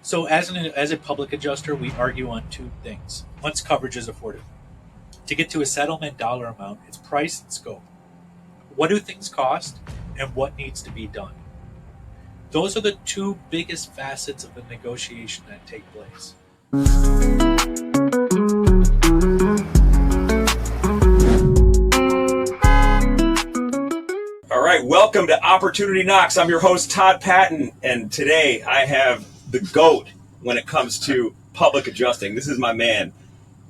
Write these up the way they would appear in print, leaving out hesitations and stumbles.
So as a public adjuster, we argue on two things. Once coverage is afforded. To get to a settlement dollar amount, it's price and scope. What do things cost and what needs to be done? Those are the two biggest facets of the negotiation that take place. All right, welcome to Opportunity Knocks. I'm your host, Todd Patton, and today I have the GOAT when it comes to public adjusting. This is my man.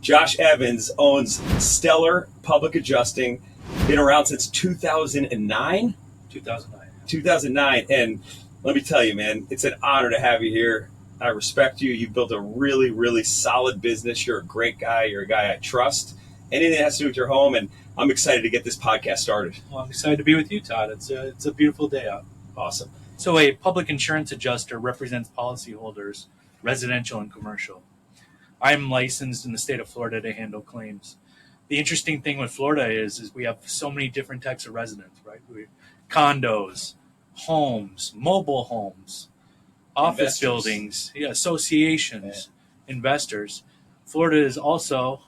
Josh Evans owns Stellar Public Adjusting. Been around since 2009? 2009. 2009, and let me tell you, man, it's an honor to have you here. I respect you. You've built a really, really solid business. You're a great guy. You're a guy I trust. Anything that has to do with your home, and I'm excited to get this podcast started. Well, I'm excited to be with you, Todd. It's a beautiful day out. Awesome. So a public insurance adjuster represents policyholders, residential and commercial. I'm licensed in the state of Florida to handle claims. The interesting thing with Florida is we have so many different types of residents, right? Condos, homes, mobile homes, office buildings, associations, investors. Florida is also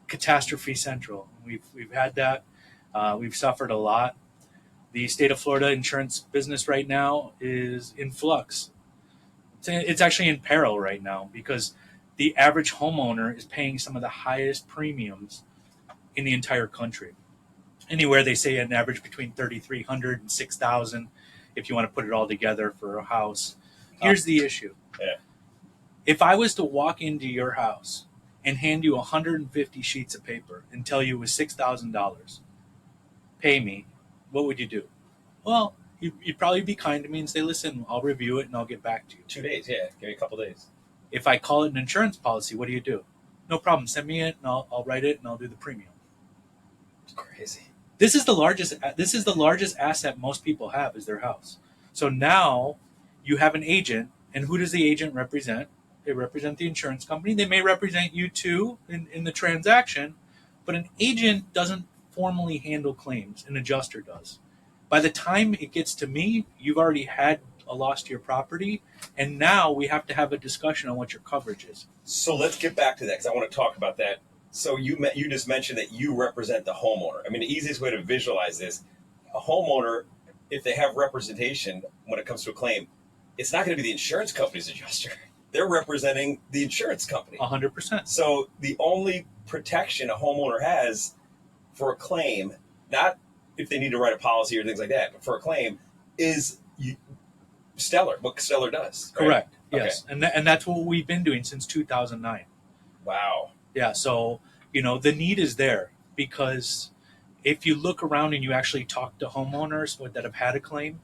catastrophe central. We've had that. We've suffered a lot. The state of Florida insurance business right now is in flux. It's actually in peril right now because the average homeowner is paying some of the highest premiums in the entire country. Anywhere they say an average between $3,300 and $6,000 if you want to put it all together for a house. Here's the issue. Yeah. If I was to walk into your house and hand you 150 sheets of paper and tell you it was $6,000, pay me, what would you do? Well, you'd probably be kind to me and say, listen, I'll review it and I'll get back to you. 2 days, yeah. Give me a couple days. If I call it an insurance policy, what do? No problem. Send me it and I'll write it and I'll do the premium. It's crazy. This is the largest asset most people have is their house. So now you have an agent, and who does the agent represent? They represent the insurance company. They may represent you too in the transaction, but an agent doesn't formally handle claims. An adjuster does. By the time it gets to me, you've already had a loss to your property, and now we have to have a discussion on what your coverage is. So let's get back to that because I want to talk about that. So you just mentioned that you represent the homeowner. I mean, the easiest way to visualize this, a homeowner, if they have representation when it comes to a claim, it's not going to be the insurance company's adjuster. They're representing the insurance company. 100%. So the only protection a homeowner has for a claim, not if they need to write a policy or things like that, but for a claim, is Stellar, what Stellar does. Right? Correct. Yes. Okay. And that's what we've been doing since 2009. Wow. Yeah. So, the need is there because if you look around and you actually talk to homeowners that have had a claim,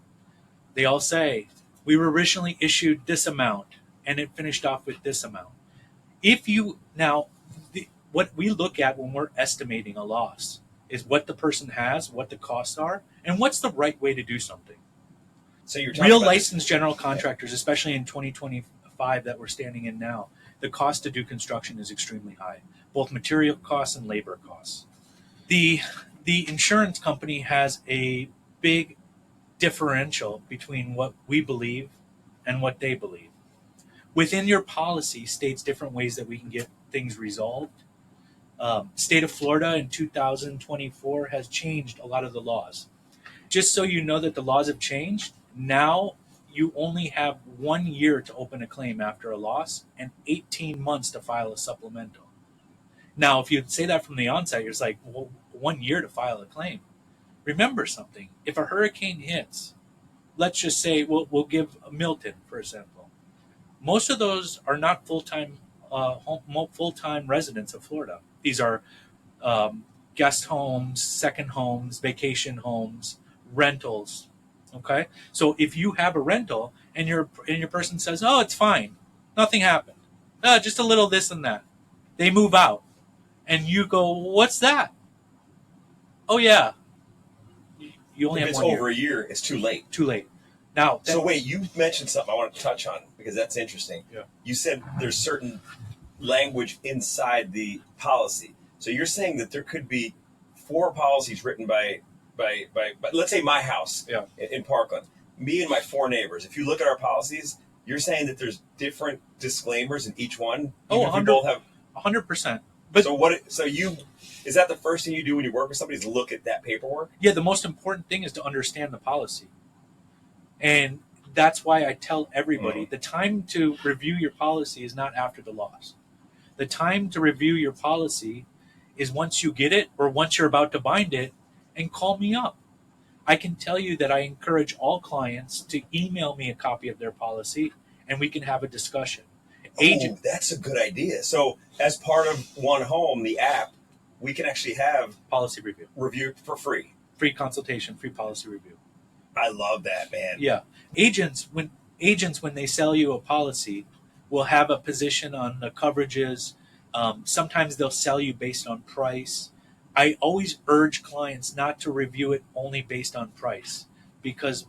they all say, we were originally issued this amount and it finished off with this amount. What we look at when we're estimating a loss is what the person has, what the costs are, and what's the right way to do something. So you're talking real about licensed general contractors, especially in 2025 that we're standing in now, the cost to do construction is extremely high, both material costs and labor costs. The insurance company has a big differential between what we believe and what they believe. Within your policy states different ways that we can get things resolved. State of Florida in 2024 has changed a lot of the laws. Just so you know that the laws have changed, now you only have 1 year to open a claim after a loss and 18 months to file a supplemental. Now, if you say that from the onset, you're just like, well, 1 year to file a claim. Remember something. If a hurricane hits, let's just say we'll give Milton, for example. Most of those are not full-time residents of Florida. These are guest homes, second homes, vacation homes, rentals. Okay, so if you have a rental and your person says, "Oh, it's fine, nothing happened, just a little this and that," they move out, and you go, "What's that?" Oh yeah, you only if have it's 1 year. over a year, it's too late. Too late. Now, so wait, you mentioned something I want to touch on because that's interesting. Yeah. You said there's certain language inside the policy. So you're saying that there could be 4 policies written by let's say my house in Parkland, me and my 4 neighbors. If you look at our policies, You're saying that there's different disclaimers in each one. Oh, Even if we both have. 100%. But Is that the first thing you do when you work with somebody? Is look at that paperwork? yeah, the most important thing is to understand the policy, and that's why I tell everybody the time to review your policy is not after the loss. The time to review your policy is once you get it or once you're about to bind it, and call me up. I can tell you that I encourage all clients to email me a copy of their policy, and we can have a discussion. Oh, that's a good idea. So, as part of One Home, the app, we can actually have Policy review, review for free. free consultation, free policy review. I love that, man. Yeah, agents when they sell you a policy will have a position on the coverages. Sometimes they'll sell you based on price. I always urge clients not to review it only based on price, because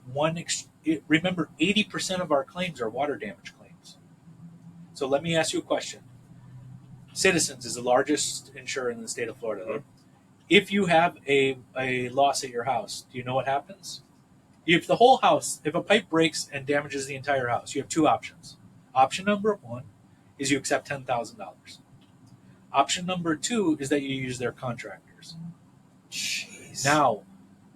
remember 80% of our claims are water damage claims. So let me ask you a question. Citizens is the largest insurer in the state of Florida. Mhm. If you have a loss at your house, do you know what happens? If a pipe breaks and damages the entire house, you have two options. Option number one is you accept $10,000. Option number two is that you use their contractors. Jeez. Now,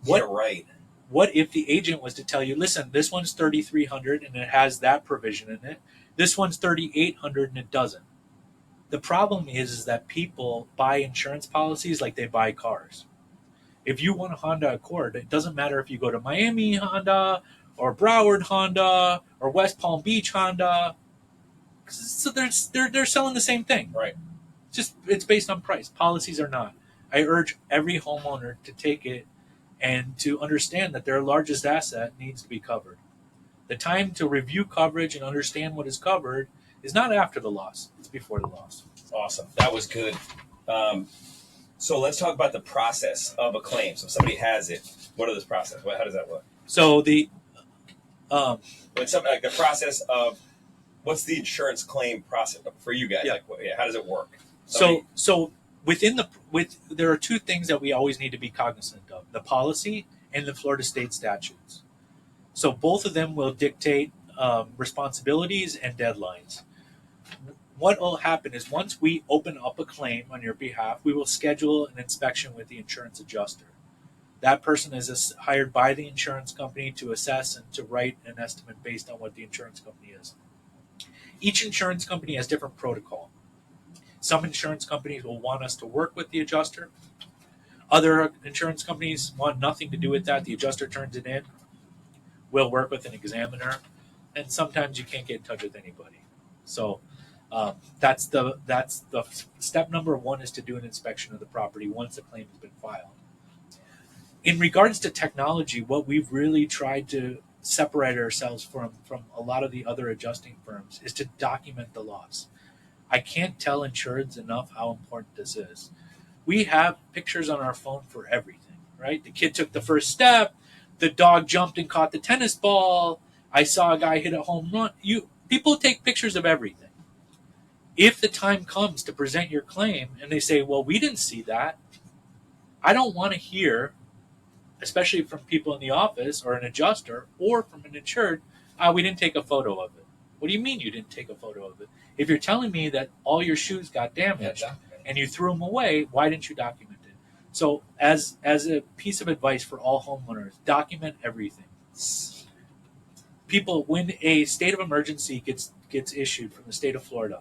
Yeah, right. what if the agent was to tell you, listen, this one's $3,300 and it has that provision in it. This one's $3,800 and it doesn't. The problem is that people buy insurance policies like they buy cars. If you want a Honda Accord, it doesn't matter if you go to Miami Honda or Broward Honda or West Palm Beach Honda. So they're selling the same thing. Right. It's based on price. Policies are not. I urge every homeowner to take it and to understand that their largest asset needs to be covered. The time to review coverage and understand what is covered is not after the loss; it's before the loss. Awesome. That was good. So let's talk about the process of a claim. So if somebody has it, what is this process? How does that work? So Like the process of what's the insurance claim process for you guys? Yeah. How does it work? So there are two things that we always need to be cognizant of: the policy and the Florida state statutes. So both of them will dictate responsibilities and deadlines. What will happen is once we open up a claim on your behalf, we will schedule an inspection with the insurance adjuster. That person is hired by the insurance company to assess and to write an estimate based on what the insurance company is. Each insurance company has different protocol. Some insurance companies will want us to work with the adjuster. Other insurance companies want nothing to do with that. The adjuster turns it in. We'll work with an examiner, and sometimes you can't get in touch with anybody. So that's the step number one, is to do an inspection of the property once the claim has been filed. In regards to technology, what we've really tried to separate ourselves from a lot of the other adjusting firms is to document the loss. I can't tell insureds enough how important this is. We have pictures on our phone for everything, right? The kid took the first step. The dog jumped and caught the tennis ball. I saw a guy hit a home run. People take pictures of everything. If the time comes to present your claim and they say, well, we didn't see that, I don't want to hear, especially from people in the office or an adjuster or from an insured, we didn't take a photo of it. What do you mean you didn't take a photo of it? If you're telling me that all your shoes got damaged and you threw them away, why didn't you document it? So as a piece of advice for all homeowners, document everything. People, when a state of emergency gets issued from the state of Florida,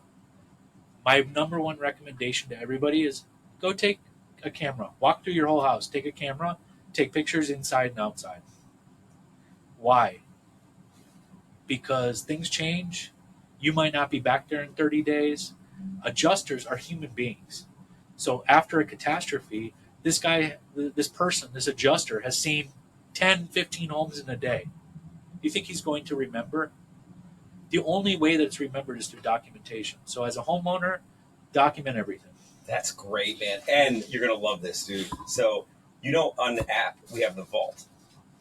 my number one recommendation to everybody is go take a camera. Walk through your whole house. Take a camera. Take pictures inside and outside. Why? Because things change. You might not be back there in 30 days. Adjusters are human beings. So after a catastrophe, this adjuster has seen 10, 15 homes in a day. Do you think he's going to remember? The only way that it's remembered is through documentation. So as a homeowner, document everything. That's great, man. And you're going to love this, dude. So, on the app, we have the vault.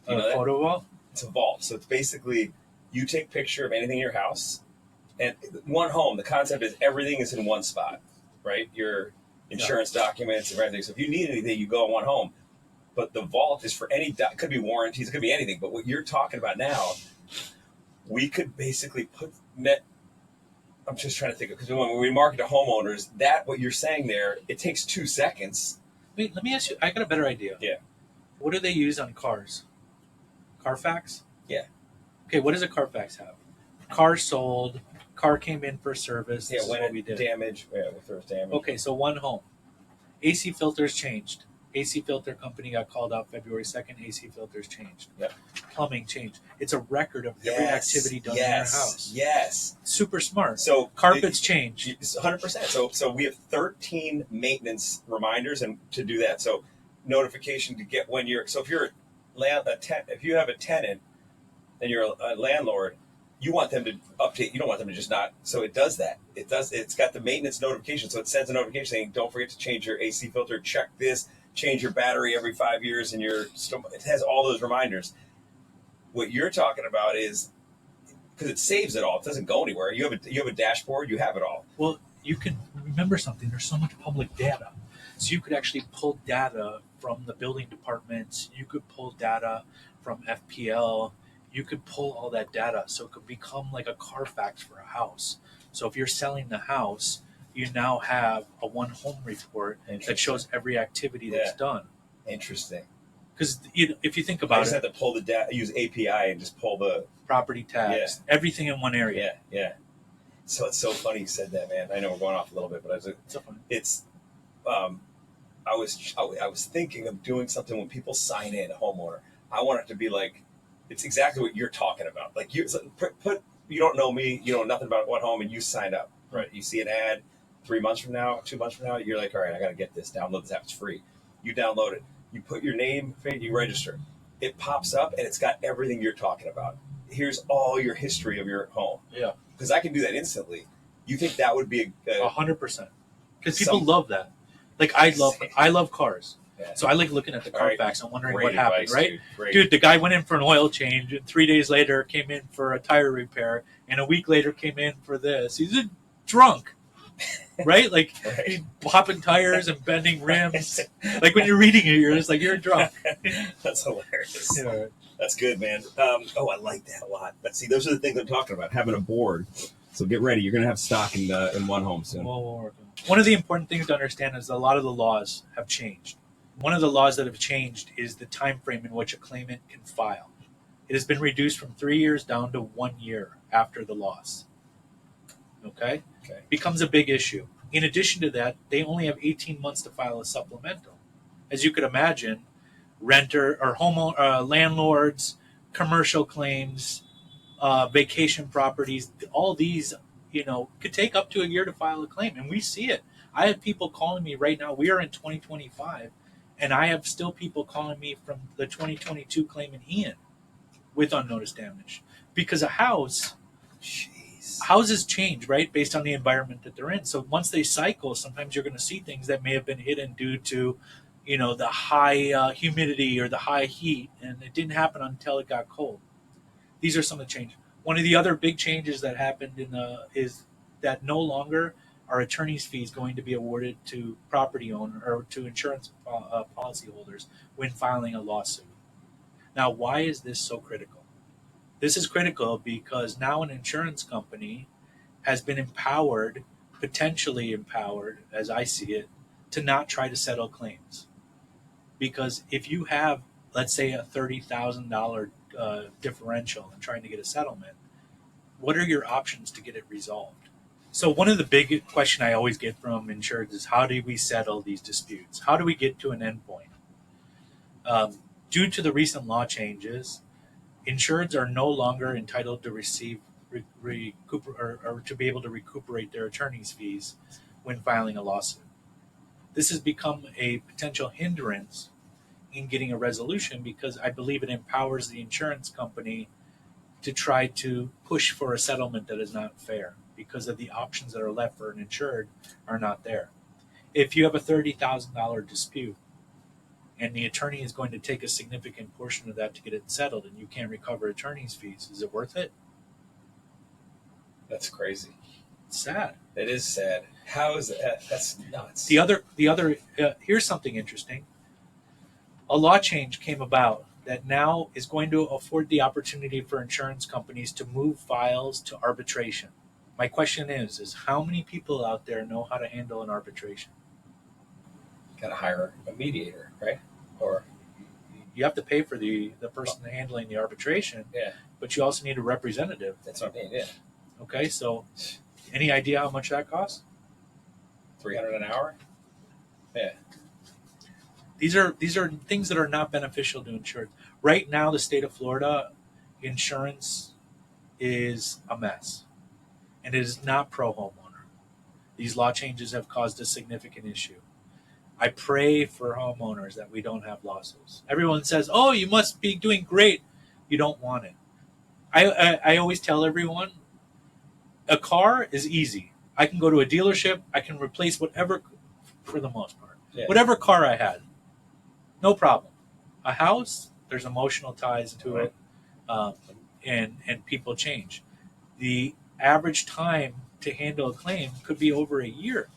You know that? Photo vault? It's a vault. So it's basically, you take a picture of anything in your house. And One Home, the concept is everything is in one spot, right? Your insurance documents and everything. So if you need anything, you go on One Home. But the vault is for it could be warranties, it could be anything. But what you're talking about now, we could basically net. I'm just trying to think of, because when we market to homeowners, that what you're saying there, it takes 2 seconds. Wait, let me ask you. I got a better idea. Yeah. What do they use on cars? Carfax? Yeah. Okay, what does a Carfax have? Car sold, car came in for service. Yeah, This is when what we it did. damage, if there was damage. Okay, so one home. AC filters changed. AC filter company got called out February 2nd. AC filters changed. Yep. Plumbing changed. It's a record of every activity done in your house. Yes. Super smart. So Carpets changed. 100%. So we have 13 maintenance reminders and to do that. So notification to get when you're. So if you're if you have a tenant and you're a landlord, you want them to update. You don't want them to just not. So it does that. It's got the maintenance notification. So it sends a notification saying, "Don't forget to change your AC filter. Check this. Change your battery every 5 years." And it has all those reminders. What you're talking about is because it saves it all. It doesn't go anywhere. You have a dashboard. You have it all. Well, you can remember something. There's so much public data. So you could actually pull data from the building departments. You could pull data from FPL. You could pull all that data. So it could become like a Carfax for a house. So if you're selling the house, you now have a one home report that shows every activity that's done. Interesting. Because if you think I about just it, have to pull the data, use API, and just pull the property tax, everything in one area. Yeah. So it's so funny you said that, man. I know we're going off a little bit, but It's so funny. it's. I was thinking of doing something when people sign in a homeowner. I want it to be like, it's exactly what you're talking about. Like you put you don't know me, you know nothing about what home, and you signed up. Right? You see an ad 3 months from now, 2 months from now, you're like, all right, I got to get this. Download this app. It's free. You download it. You put your name, you register. It pops up and it's got everything you're talking about. Here's all your history of your home. Yeah. Because I can do that instantly. You think that would be 100%? Because people love that. Like I love cars. Yeah. So I like looking at the Carfax and wondering Great what happened, advice, right? Great. Dude, the guy went in for an oil change, and 3 days later came in for a tire repair, and a week later came in for this. He's a drunk, right? Like he's popping tires and bending rims. Like when you're reading it, you're just like, you're drunk. That's hilarious. Yeah. That's good, man. I like that a lot. But see, those are the things I'm talking about. Having a board. So get ready. You're going to have stock in one home soon. One of the important things to understand is that a lot of the laws have changed. One of the laws that have changed is the time frame in which a claimant can file. It has been reduced from 3 years down to 1 year after the loss. Okay? Becomes a big issue. In addition to that, they only have 18 months to file a supplemental. As you could imagine, landlords, commercial claims, vacation properties, all these, could take up to a year to file a claim. And we see it. I have people calling me right now. We are in 2025, and I have still people calling me from the 2022 claim in Ian with unnoticed damage. Because houses change, right, based on the environment that they're in. So once they cycle, sometimes you're going to see things that may have been hidden due to, the high humidity or the high heat, and it didn't happen until it got cold. These are some of the changes. One of the other big changes that happened is that no longer are attorney's fees going to be awarded to property owner or to insurance policyholders when filing a lawsuit. Now, why is this so critical? This is critical because now an insurance company has been potentially empowered, as I see it, to not try to settle claims. Because if you have, let's say, a $30,000 differential and trying to get a settlement, what are your options to get it resolved? So one of the big questions I always get from insureds is, how do we settle these disputes? How do we get to an endpoint? Due to the recent law changes, insureds are no longer entitled to receive or to be able to recuperate their attorney's fees when filing a lawsuit. This has become a potential hindrance in getting a resolution because I believe it empowers the insurance company to try to push for a settlement that is not fair because of the options that are left for an insured are not there. If you have a $30,000 dispute and the attorney is going to take a significant portion of that to get it settled and you can't recover attorney's fees, is it worth it? That's crazy. It's sad. It is sad. How is that? That's nuts. The other here's something interesting. A law change came about that now is going to afford the opportunity for insurance companies to move files to arbitration. My question is how many people out there know how to handle an arbitration? Got to hire a mediator, right? Or You have to pay for the person handling the arbitration, yeah, but you also need a representative. that's what I mean. Yeah, Okay, so any idea how much that costs? $300 an hour. Yeah, These are things that are not beneficial to insurance. Right now, the state of Florida insurance is a mess, and it is not pro homeowner. These law changes have caused a significant issue. I pray for homeowners that we don't have lawsuits. Everyone says, "Oh, you must be doing great." You don't want it. I always tell everyone, a car is easy. I can go to a dealership. I can replace whatever, for the most part, yeah. whatever car I had, no problem. A house, there's emotional ties to it, and people change. The average time to handle a claim could be over a year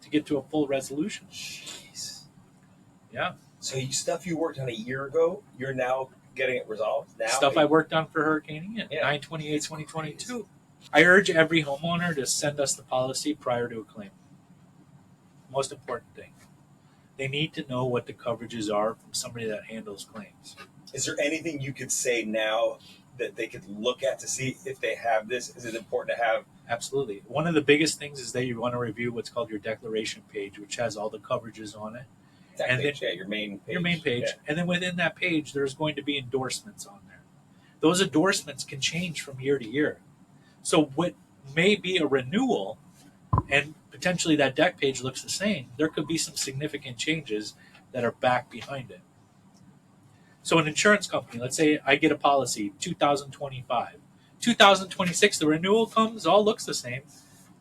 to get to a full resolution. Jeez. Yeah. So stuff you worked on a year ago, you're now getting it resolved now. Stuff I worked on for Hurricane Ian, Yeah. 9/28/2022. I urge every homeowner to send us the policy prior to a claim. Most important thing. They need to know what the coverages are from somebody that handles claims. Is there anything you could say now that they could look at to see if they have this? Is it important to have? Absolutely. One of the biggest things is that you want to review what's called your declaration page, which has all the coverages on it. That And page, yeah, your main page. Your main page. Yeah. And then within that page, there's going to be endorsements on there. Those endorsements can change from year to year. So what may be a renewal and potentially that deck page looks the same, there could be some significant changes that are back behind it. So an insurance company, let's say I get a policy 2025. 2026, the renewal comes, all looks the same.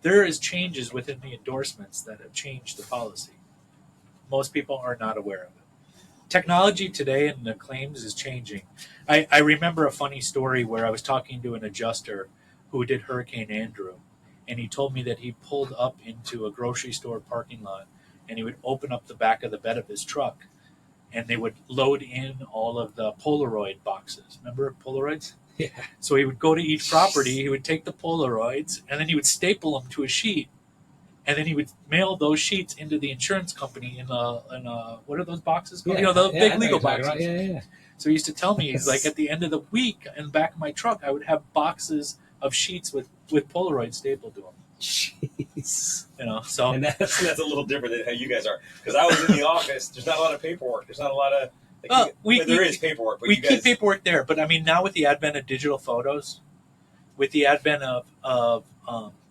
There is changes within the endorsements that have changed the policy. Most people are not aware of it. Technology today in the claims is changing. I remember a funny story where I was talking to an adjuster who did Hurricane Andrew, and he told me that he pulled up into a grocery store parking lot and he would open up the back of the bed of his truck and they would load in all of the Polaroid boxes. Remember Polaroids? Yeah. So he would go to each property, he would take the Polaroids, and then he would staple them to a sheet, and then he would mail those sheets into the insurance company in a what are those boxes called? The big legal boxes. Yeah. So he used to tell me, he's like, at the end of the week, in the back of my truck, I would have boxes of sheets with Polaroid stapled to them. Jeez. So And that's a little different than how you guys are. Because I was in the office, there's not a lot of paperwork. There's not a lot of. There is paperwork, but we you guys keep paperwork there. But I mean, now with the advent of digital photos, with the advent of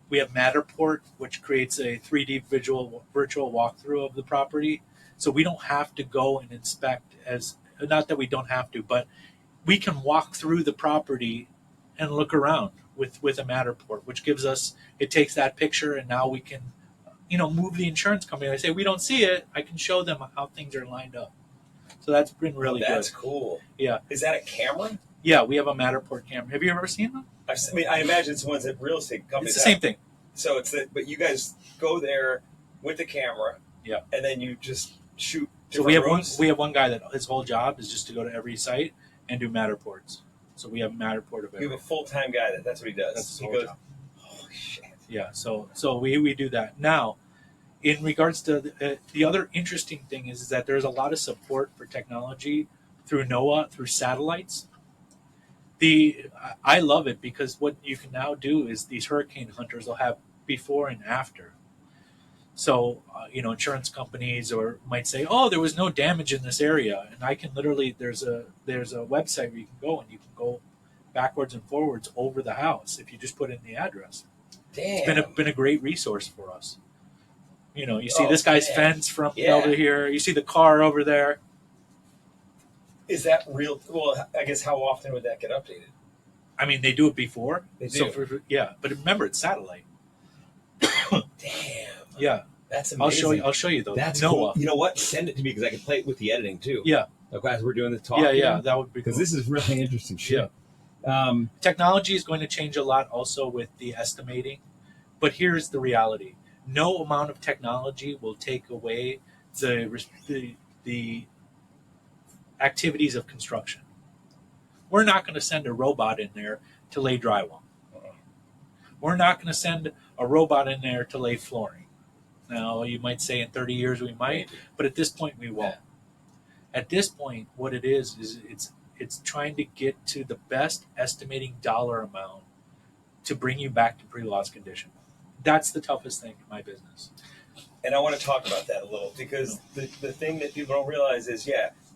we have Matterport, which creates a 3D virtual walkthrough of the property, so we don't have to go and inspect. Not that we don't have to, but we can walk through the property and look around with a Matterport, which gives us, it takes that picture and now we can, move the insurance company. I say, we don't see it. I can show them how things are lined up. So that's been really good. That's cool. Yeah. Is that a camera? Yeah, we have a Matterport camera. Have you ever seen them? I imagine it's ones that real estate companies It's the same thing. So but you guys go there with the camera. Yeah. And then you just shoot. So we have one guy that his whole job is just to go to every site and do Matterports. So we have Matterport available. You have a full-time guy that's what he does. That's his he whole goes, job. Holy shit. Yeah, so we do that. Now, in regards to the other interesting thing is that there's a lot of support for technology through NOAA, through satellites. I love it because what you can now do is these hurricane hunters will have before and after. So, insurance companies might say, "Oh, there was no damage in this area," and I can literally there's a website where you can go and you can go backwards and forwards over the house if you just put in the address. Damn. It's been a great resource for us. You see this guy's fence from Yeah. over here. You see the car over there. Is that real? Well, I guess how often would that get updated? I mean, they do it before. They So do. but remember, it's satellite. Damn. Yeah, That's amazing. I'll show you those. That's NOAA. cool. You know what? Send it to me because I can play it with the editing too. Yeah. Like as we're doing the talk. Yeah, that would be Because cool. this is really interesting shit. Technology is going to change a lot also with the estimating, but here's the reality: no amount of technology will take away the activities of construction. We're not going to send a robot in there to lay drywall. We're not going to send a robot in there to lay flooring. Now, you might say in 30 years we might, but at this point we won't. At this point, what it is it's trying to get to the best estimating dollar amount to bring you back to pre-loss condition. That's the toughest thing in my business. And I want to talk about that a little, because the thing that people don't realize is,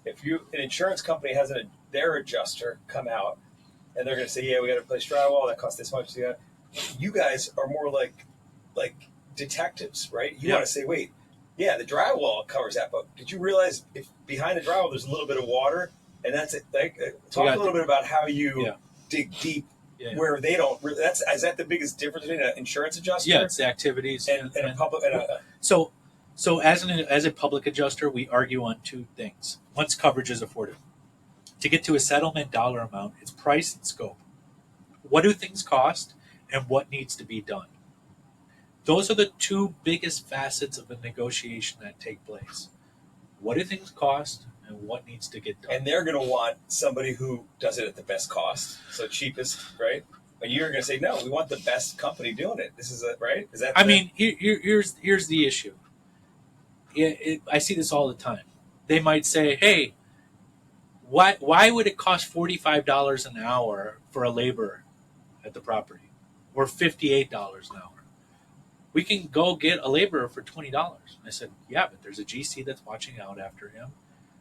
if an insurance company has their adjuster come out and they're going to say, we got to replace drywall, that costs this much. You guys are more like detectives, right? You want to say, wait, the drywall covers that, but did you realize if behind the drywall there's a little bit of water, and that's it? Talk a little bit about how you dig deep where they don't. Is that the biggest difference between an insurance adjuster? Yeah, it's the activities and a public. So as a public adjuster, we argue on two things. Once coverage is afforded, to get to a settlement dollar amount, it's price and scope. What do things cost, and what needs to be done? Those are the two biggest facets of a negotiation that take place. What do things cost, and what needs to get done? And they're going to want somebody who does it at the best cost, so cheapest, right? And you're going to say, no, we want the best company doing it. This is right? Is that? Here's the issue. I see this all the time. They might say, hey, why would it cost $45 an hour for a laborer at the property, or $58 an hour? We can go get a laborer for $20. I said, yeah, but there's a GC that's watching out after him.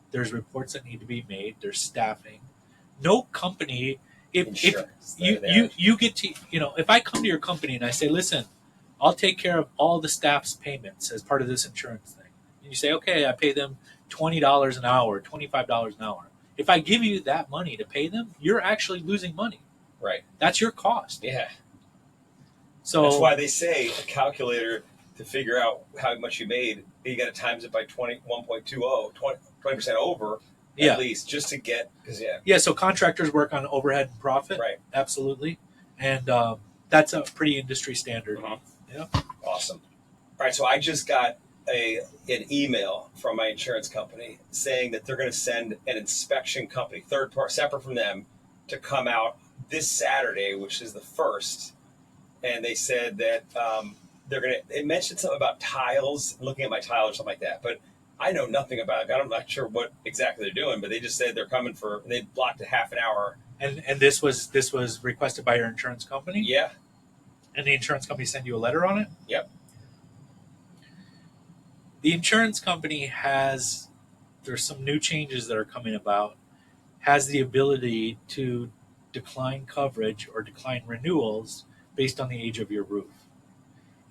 There's reports that need to be made. There's staffing. No company, if you get to, if I come to your company and I say, listen, I'll take care of all the staff's payments as part of this insurance thing. And you say, okay, I pay them $20 an hour, $25 an hour. If I give you that money to pay them, you're actually losing money. Right. That's your cost. Yeah. So that's why they say a calculator to figure out how much you made, you got to times it by 1.20, 20% over at least, just to get, so contractors work on overhead and profit. Right. Absolutely. And that's a pretty industry standard. Yeah. Awesome. All right. So I just got an email from my insurance company saying that they're going to send an inspection company, third party, separate from them, to come out this Saturday, which is the 1st. And they said that it mentioned something about tiles, looking at my tile or something like that. But I know nothing about it. I'm not sure what exactly they're doing, but they just said they're coming they blocked a half an hour. And this was requested by your insurance company? Yeah. And the insurance company sent you a letter on it? Yep. The insurance company there's some new changes that are coming about, has the ability to decline coverage or decline renewals based on the age of your roof.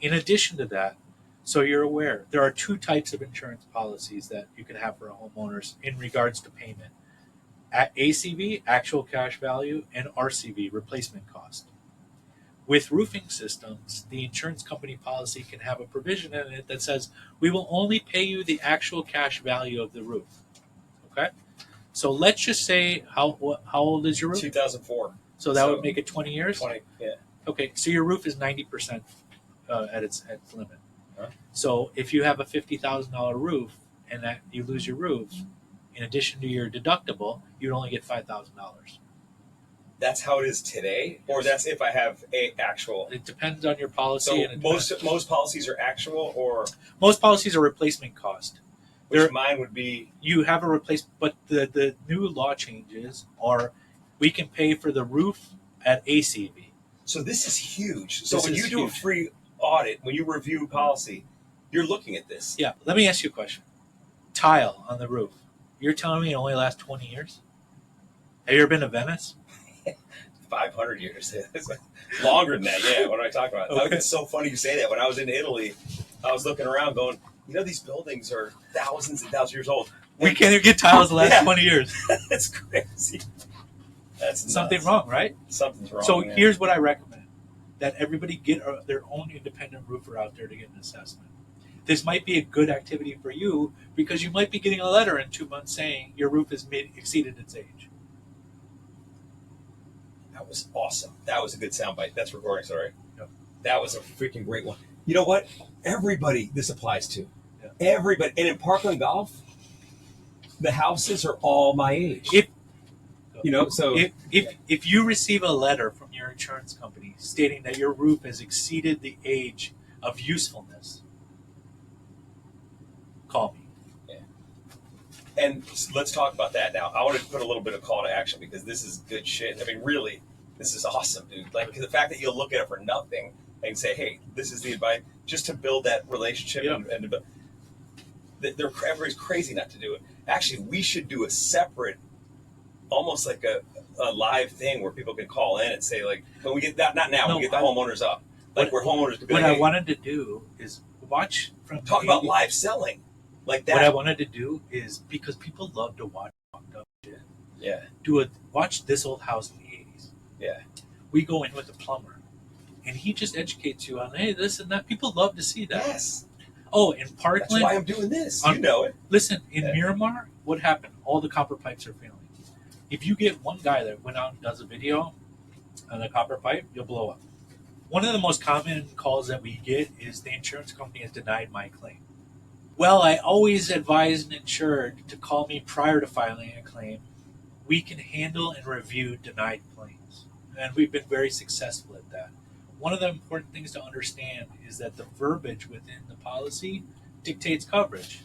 In addition to that, so you're aware, there are two types of insurance policies that you can have for homeowners in regards to payment. At ACV, actual cash value, and RCV, replacement cost. With roofing systems, the insurance company policy can have a provision in it that says, we will only pay you the actual cash value of the roof. Okay? So let's just say, how old is your roof? 2004. So that would make it 20 years? 20, yeah. Okay, so your roof is 90% at its limit. Huh? So if you have a $50,000 roof and that you lose your roof, in addition to your deductible, you'd only get $5,000. That's how it is today, or that's if I have a actual. It depends on your policy. So most policies are actual, or most policies are replacement cost. Mine would be. You have a replacement, but the new law changes are, we can pay for the roof at ACV. So this is huge. So when you do a free audit, when you review policy, you're looking at this. Yeah. Let me ask you a question. Tile on the roof. You're telling me it only lasts 20 years? Have you ever been to Venice? 500 years. Longer than that, yeah. What am I talking about? Okay. It's so funny you say that. When I was in Italy, I was looking around going, these buildings are thousands and thousands of years old. We can't even get tiles the last 20 years. That's crazy. That's nuts. Something wrong, right? Something's wrong. So here's what I recommend. That everybody get their own independent roofer out there to get an assessment. This might be a good activity for you because you might be getting a letter in 2 months saying your roof has exceeded its age. That was awesome. That was a good soundbite. That's recording, sorry. Yep. That was a freaking great one. You know what? Everybody this applies to. Yeah. Everybody. And in Parkland Golf, the houses are all my age. You know, so If you receive a letter from your insurance company stating that your roof has exceeded the age of usefulness, call me. and let's talk about that now. I want to put a little bit of call to action because this is good shit. I mean, really, this is awesome, dude. Like the fact that you'll look at it for nothing and say, "Hey, this is the advice," just to build that relationship Yeah. and everybody's crazy not to do it. Actually, we should do a separate, almost like a live thing where people can call in and say, like, when we get that, not now, when we get the homeowners up, like where homeowners could be What like, I hey, wanted to do is watch from talk the about 80s. live selling, like that. What I wanted to do is because people love to watch fucked up shit. Yeah, Watch This Old House in the 80s. yeah, We go in with a plumber, and he just educates you on, hey, this and that. People love to see that. yes. Oh, in That's Parkland, why I'm doing this. You know it. listen, in Yeah. Miramar, what happened? All the copper pipes are failing. If you get one guy that went out and does a video on the copper pipe, you'll blow up. One of the most common calls that we get is the insurance company has denied my claim. Well, I always advise an insured to call me prior to filing a claim. We can handle and review denied claims, and we've been very successful at that. One of the important things to understand is that the verbiage within the policy dictates coverage.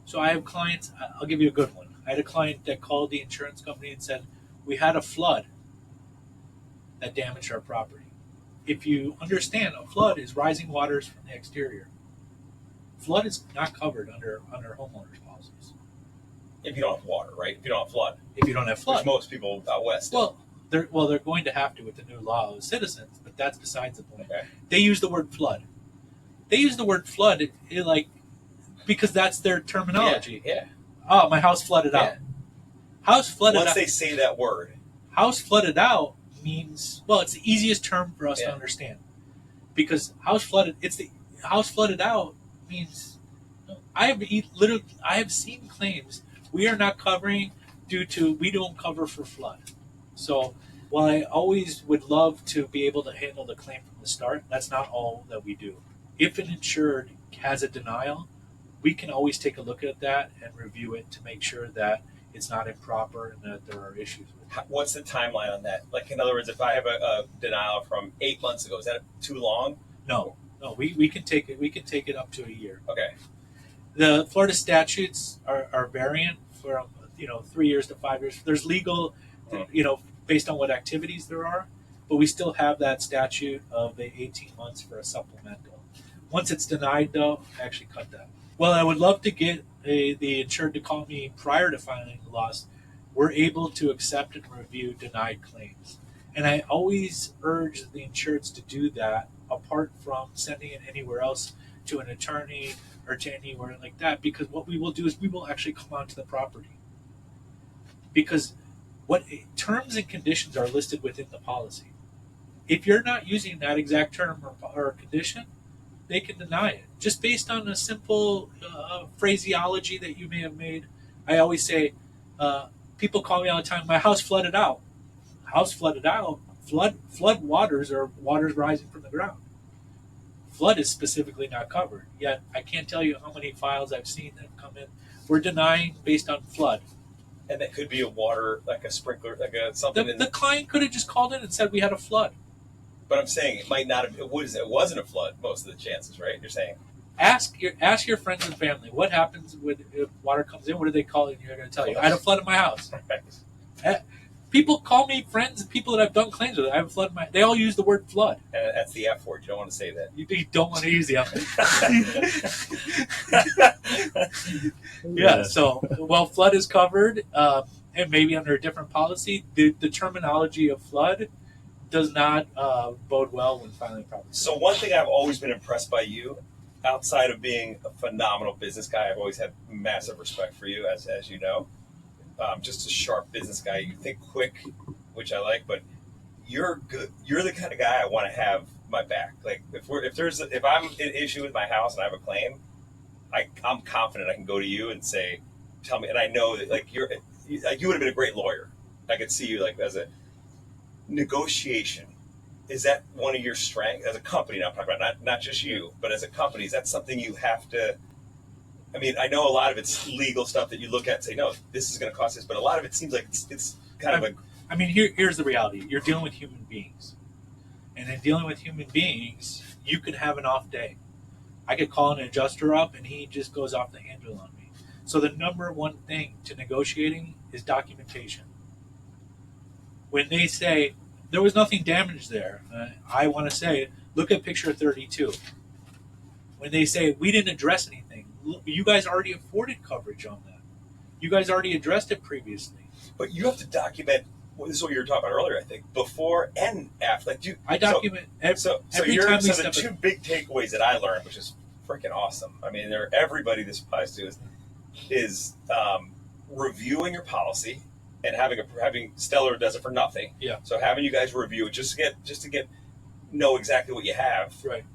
So I have clients, I'll give you a good one. I had a client that called the insurance company and said, we had a flood that damaged our property. If you understand, a flood is rising waters from the exterior. Flood is not covered under homeowners policies. If you don't have water, right? If you don't have flood, if you don't have flood. which most people out west. Well, they're going to have to with the new law of citizens, but that's besides the point. Okay. They use the word flood. They use the word flood like because that's their terminology. Yeah. Oh, my house flooded Yeah. out. House flooded Once out. they say that word, House flooded out means, well, it's the easiest term for us Yeah. to understand because house flooded. It's the house flooded out means I have seen claims we are not covering due to we don't cover for flood. So while I always would love to be able to handle the claim from the start, that's not all that we do. If an insured has a denial, we can always take a look at that and review it to make sure that it's not improper and that there are issues with it. what's the timeline on that? Like, in other words, if I have a denial from 8 months ago, is that too long? No, we can take it. We can take it up to a year. Okay. The Florida statutes are variant from 3 years to 5 years. There's legal, based on what activities there are, but we still have that statute of the 18 months for a supplemental. Once it's denied, though, I actually cut that. Well, I would love to get the insured to call me prior to filing the loss. We're able to accept and review denied claims. And I always urge the insureds to do that apart from sending it anywhere else to an attorney or to anywhere like that, because what we will do is we will actually come onto the property. Because what terms and conditions are listed within the policy. If you're not using that exact term or condition, they can deny it just based on a simple phraseology that you may have made. I always say, people call me all the time, my house flooded out. House flooded out. Flood waters are waters rising from the ground. Flood is specifically not covered. Yet I can't tell you how many files I've seen that have come in. We're denying based on flood. And that could be a water, like a sprinkler, like a something. The client could have just called in and said we had a flood. But I'm saying it might not have. It wasn't a flood. Most of the chances, right? You're saying. Ask your friends and family what happens if water comes in. What do they call it? And you're going to tell you, I had a flood in my house. People call me friends and people that I've done claims with. I have a flood in my. They all use the word flood. And that's the F word. You don't want to say that. You don't want to use the F. Yeah. So flood is covered, and maybe under a different policy. The terminology of flood does not bode well when filing property. So one thing I've always been impressed by you, outside of being a phenomenal business guy, I've always had massive respect for you, as you know. Just a sharp business guy. You think quick, which I like, but you're good. You're the kind of guy I want to have my back. Like if I'm an issue with my house and I have a claim, I'm confident I can go to you and say, tell me. And I know that you would have been a great lawyer. I could see you like as a negotiation. Is that one of your strengths as a company? Now I'm talking about not just you, but as a company, is that something you have to? I mean, I know a lot of it's legal stuff that you look at and say, no, this is going to cost this, but a lot of it seems like it's kind of I mean, here's the reality: you're dealing with human beings, and in dealing with human beings, you could have an off day. I could call an adjuster up, and he just goes off the handle on me. So the number one thing to negotiating is documentation. When they say there was nothing damaged there, I want to say, look at picture 32. When they say we didn't address anything, look, you guys already afforded coverage on that. You guys already addressed it previously. But you have to document. Well, this is what you were talking about earlier, I think, before and after. Like, I document every so time we the step two in. big takeaways that I learned, which is freaking awesome. I mean, everybody this applies to is reviewing your policy and having Stellar does it for nothing. Yeah. So having you guys review it just to get know exactly what you have. Right.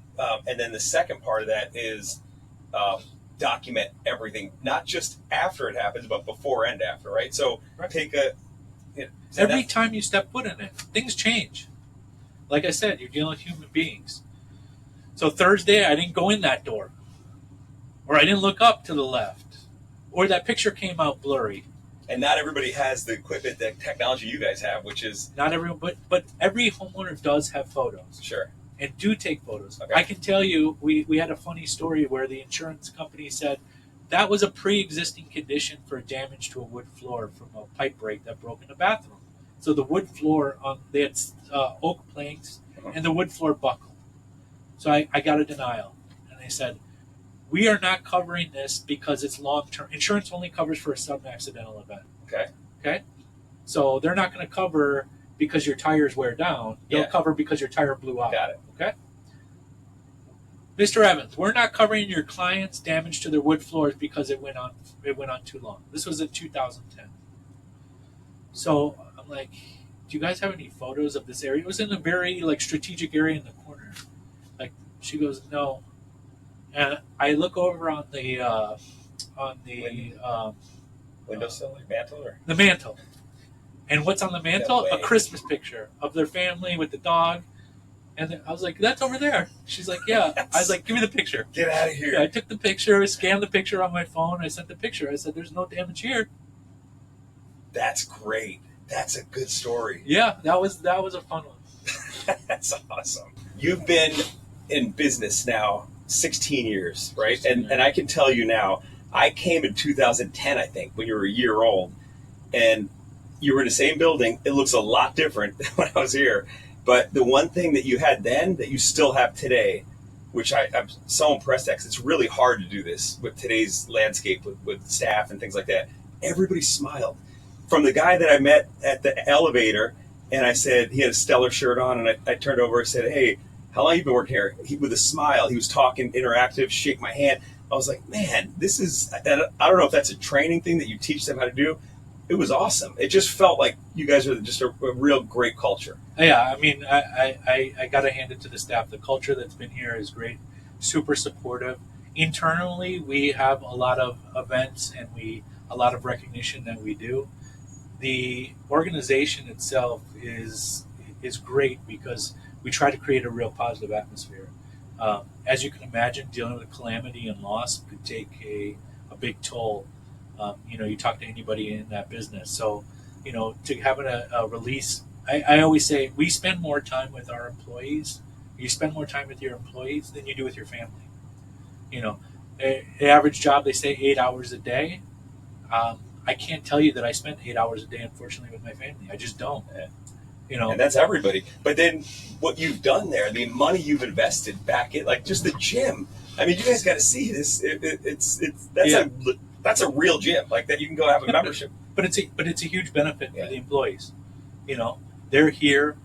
And then the second part of that is document everything, not just after it happens, but before and after. Right. So take a. Every time you step foot in it, things change. Like I said, you're dealing with human beings. So Thursday, I didn't go in that door, or I didn't look up to the left, or that picture came out blurry. And not everybody has the equipment, the technology you guys have, which is not everyone, but every homeowner does have photos. Sure. And do take photos. Okay. I can tell you, we had a funny story where the insurance company said that was a pre-existing condition for damage to a wood floor from a pipe break that broke in the bathroom. So the wood floor they had oak planks, and the wood floor buckled. So I got a denial, and they said, we are not covering this because it's long-term. Insurance only covers for a sudden accidental event. Okay. So they're not going to cover because your tires wear down. They'll cover because your tire blew out. Got it. Okay. Mr. Evans, we're not covering your client's damage to their wood floors because it went on too long. This was in 2010. So I'm like, do you guys have any photos of this area? It was in a very strategic area in the corner. She goes, no. And I look over on the windowsill, mantle, or the mantle. And what's on the mantle? No a Christmas picture of their family with the dog. And I was like, that's over there. She's like, yeah. I was like, give me the picture. Get out of here. Yeah, I took the picture, scanned the picture on my phone. I sent the picture. I said, there's no damage here. That's great. That's a good story. Yeah, that was a fun one. That's awesome. You've been in business now 16 years, right? 16 years. And I can tell you now, I came in 2010, I think, when you were a year old, and you were in the same building. It looks a lot different than when I was here. But the one thing that you had then that you still have today, which I'm so impressed at, because it's really hard to do this with today's landscape with staff and things like that. Everybody smiled. From the guy that I met at the elevator, and I said, he had a Stellar shirt on, and I turned over and said, hey, how long have you been working here? With a smile, he was talking, interactive, shake my hand. I was like, man, this is, I don't know if that's a training thing that you teach them how to do. It was awesome. It just felt like you guys are just a real great culture. Yeah, I mean, I got to hand it to the staff. The culture that's been here is great, super supportive. Internally, we have a lot of events and a lot of recognition that we do. The organization itself is great because we try to create a real positive atmosphere. As you can imagine, dealing with calamity and loss could take a big toll. You talk to anybody in that business. So, to have a release, I always say we spend more time with our employees. You spend more time with your employees than you do with your family. The average job, they say 8 hours a day. I can't tell you that I spend 8 hours a day, unfortunately, with my family. I just don't. And that's everybody. But then what you've done there, the money you've invested back in, like just the gym. I mean, you guys got to see this. That's a real gym, like that you can go have a membership. But it's a huge benefit for the employees. They're here.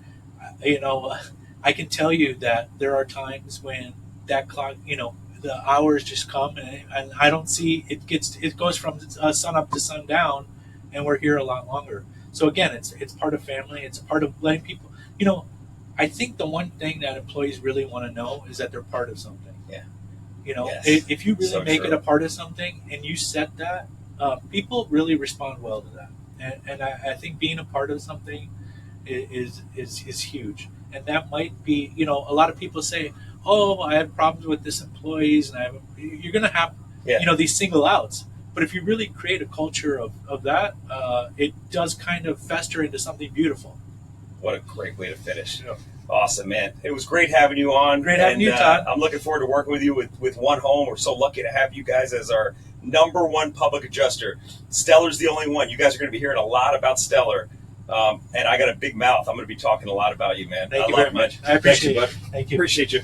I can tell you that there are times when that clock, the hours just come and I don't see it goes from sun up to sundown, and we're here a lot longer. So again, it's part of family. It's part of letting people. I think the one thing that employees really want to know is that they're part of something. Yeah. Yes. If you really make true. it a part of something and you set that, people really respond well to that. And I think being a part of something is huge. And that might be, a lot of people say, "Oh, I have problems with this employees," and you're going to have, these single outs. But if you really create a culture of that, it does kind of fester into something beautiful. What a great way to finish. Yeah. Awesome, man. It was great having you on. Great having you, Todd. I'm looking forward to working with you with One Home. We're so lucky to have you guys as our #1 public adjuster. Stellar's the only one. You guys are going to be hearing a lot about Stellar. And I got a big mouth. I'm going to be talking a lot about you, man. Thank you love very much. I Thank appreciate you, it. bud. Thank you. Appreciate you.